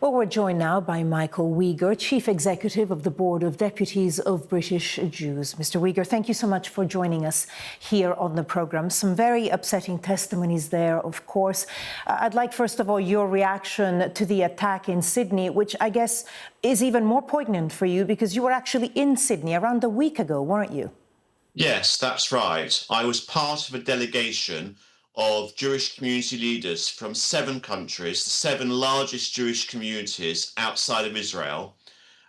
Well, we're joined now by Michael Wegier, Chief Executive of the Board of Deputies of British Jews. Mr. Wegier, thank you so much for joining us here on the programme. Some very upsetting testimonies there, of course. I'd like, first of all, your reaction to the attack in Sydney, which I guess is even more poignant for you because you were actually in Sydney around a week ago, weren't you? Yes, that's right. I was part of a delegation of Jewish community leaders from 7 countries, the 7 largest Jewish communities outside of Israel.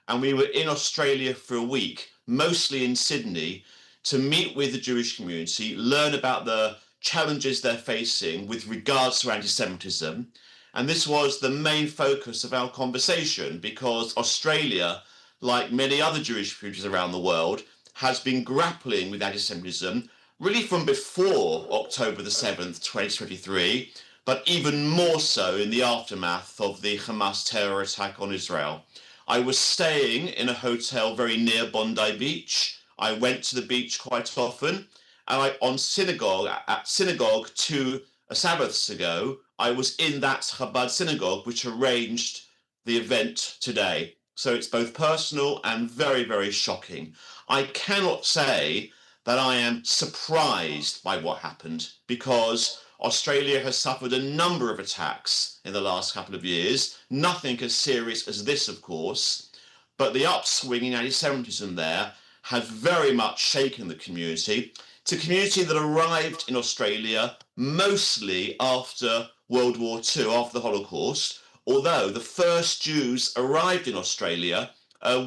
And we were in Australia for a week, mostly in Sydney, to meet with the Jewish community, learn about the challenges they're facing with regards to anti-Semitism. And this was the main focus of our conversation because Australia, like many other Jewish communities around the world, has been grappling with anti-Semitism really from before October the 7th, 2023, but even more so in the aftermath of the Hamas terror attack on Israel. I was staying in a hotel very near Bondi Beach. I went to the beach quite often, and at synagogue 2 Sabbaths ago, I was in that Chabad synagogue which arranged the event today. So it's both personal and very, very shocking. I cannot say that I am surprised by what happened because Australia has suffered a number of attacks in the last couple of years. Nothing as serious as this, of course, but the upswing in anti-Semitism there has very much shaken the community. It's a community that arrived in Australia mostly after World War II, after the Holocaust, although the first Jews arrived in Australia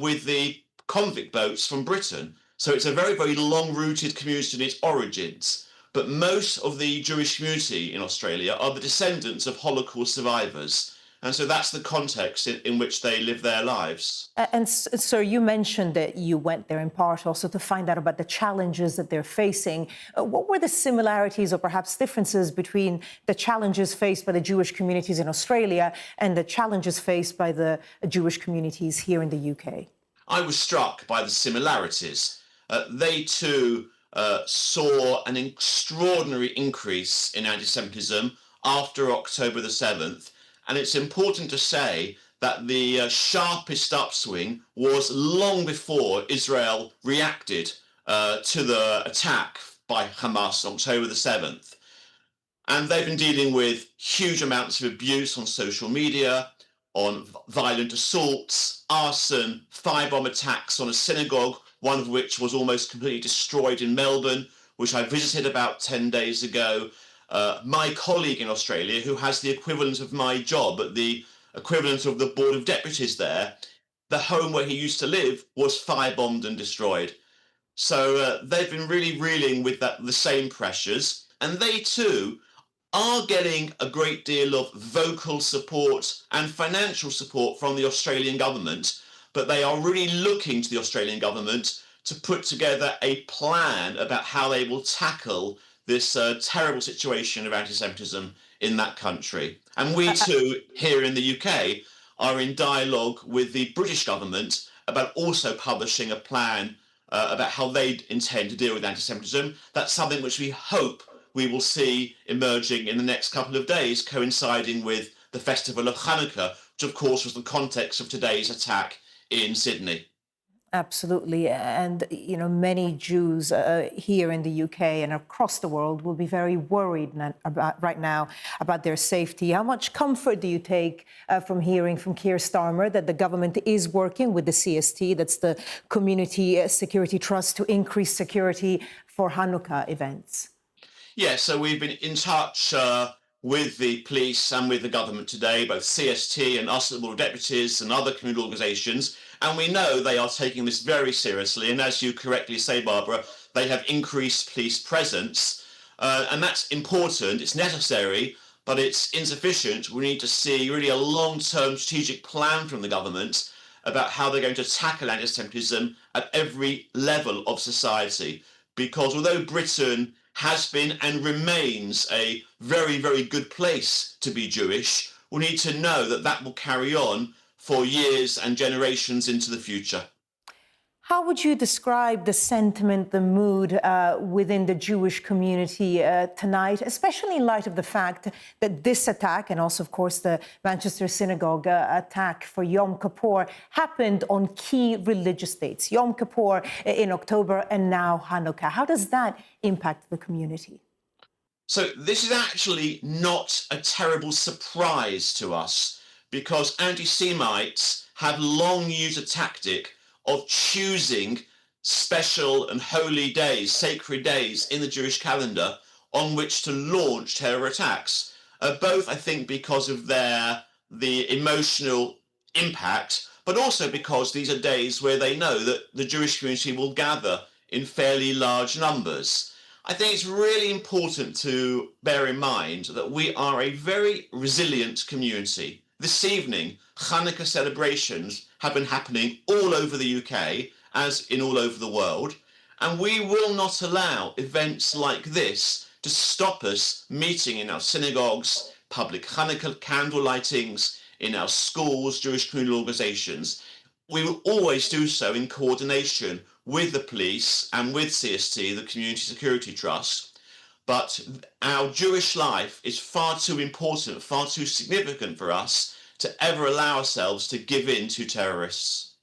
with the convict boats from Britain. So it's a very, very long-rooted community in its origins. But most of the Jewish community in Australia are the descendants of Holocaust survivors. And so that's the context in which they live their lives. And so you mentioned that you went there in part also to find out about the challenges that they're facing. What were the similarities or perhaps differences between the challenges faced by the Jewish communities in Australia and the challenges faced by the Jewish communities here in the UK? I was struck by the similarities. They too saw an extraordinary increase in anti-Semitism after October the 7th. And it's important to say that the sharpest upswing was long before Israel reacted to the attack by Hamas on October the 7th. And they've been dealing with huge amounts of abuse on social media, on violent assaults, arson, firebomb attacks on a synagogue, one of which was almost completely destroyed in Melbourne, which I visited about 10 days ago. My colleague in Australia, who has the equivalent of my job at the equivalent of the Board of Deputies there, the home where he used to live was firebombed and destroyed. So they've been really reeling with the same pressures, and they too are getting a great deal of vocal support and financial support from the Australian government, but they are really looking to the Australian government to put together a plan about how they will tackle this terrible situation of anti-Semitism in that country. And we too, here in the UK, are in dialogue with the British government about also publishing a plan about how they intend to deal with anti-Semitism. That's something which we hope we will see emerging in the next couple of days, coinciding with the festival of Hanukkah, which of course was the context of today's attack in Sydney. Absolutely. And, you know, many Jews here in the UK and across the world will be very worried right now about their safety. How much comfort do you take from hearing from Keir Starmer that the government is working with the CST, that's the Community Security Trust, to increase security for Hanukkah events? Yeah, so we've been in touch with the police and with the government today, both CST and us at the Board of Deputies and other communal organisations, and we know they are taking this very seriously. And as you correctly say, Barbara, they have increased police presence, and that's important, it's necessary, but it's insufficient. We need to see really a long-term strategic plan from the government about how they're going to tackle anti-Semitism at every level of society. Because although Britain has been and remains a very, very good place to be Jewish, we need to know that that will carry on for years and generations into the future. How would you describe the sentiment, the mood within the Jewish community tonight, especially in light of the fact that this attack, and also, of course, the Manchester synagogue attack for Yom Kippur, happened on key religious dates, Yom Kippur in October and now Hanukkah? How does that impact the community? So this is actually not a terrible surprise to us, because anti-Semites have long used a tactic of choosing special and holy days, sacred days in the Jewish calendar on which to launch terror attacks. Both, I think, because of the emotional impact, but also because these are days where they know that the Jewish community will gather in fairly large numbers. I think it's really important to bear in mind that we are a very resilient community. This evening, Hanukkah celebrations have been happening all over the UK, as in all over the world, and we will not allow events like this to stop us meeting in our synagogues, public Hanukkah candle lightings, in our schools, Jewish communal organisations. We will always do so in coordination with the police and with CST, the Community Security Trust. But our Jewish life is far too important, far too significant for us to ever allow ourselves to give in to terrorists.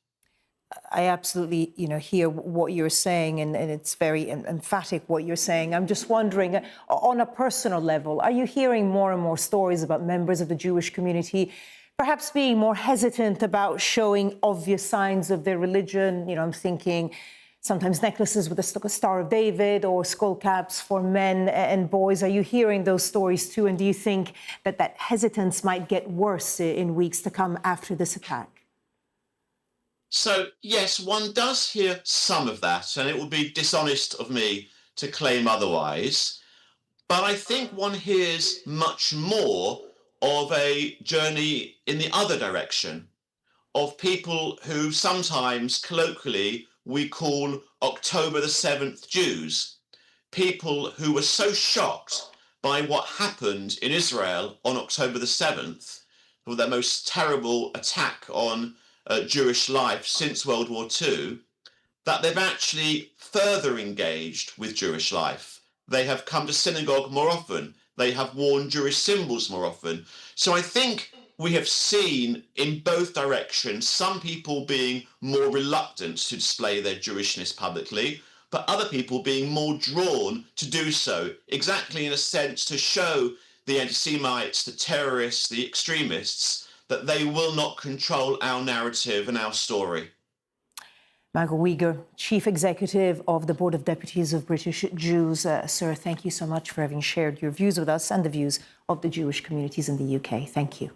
I absolutely, hear what you're saying, and it's very emphatic what you're saying. I'm just wondering, on a personal level, are you hearing more and more stories about members of the Jewish community perhaps being more hesitant about showing obvious signs of their religion? I'm thinking sometimes necklaces with the Star of David or skull caps for men and boys. Are you hearing those stories too? And do you think that hesitance might get worse in weeks to come after this attack? So, yes, one does hear some of that, and it would be dishonest of me to claim otherwise. But I think one hears much more of a journey in the other direction, of people who sometimes colloquially we call October the 7th Jews, people who were so shocked by what happened in Israel on October the 7th, for their most terrible attack on Jewish life since World War II, that they've actually further engaged with Jewish life. They have come to synagogue more often. They have worn Jewish symbols more often. So I think we have seen in both directions some people being more reluctant to display their Jewishness publicly, but other people being more drawn to do so, exactly in a sense to show the anti-Semites, the terrorists, the extremists, that they will not control our narrative and our story. Michael Wegier, Chief Executive of the Board of Deputies of British Jews. Sir, thank you so much for having shared your views with us and the views of the Jewish communities in the UK. Thank you.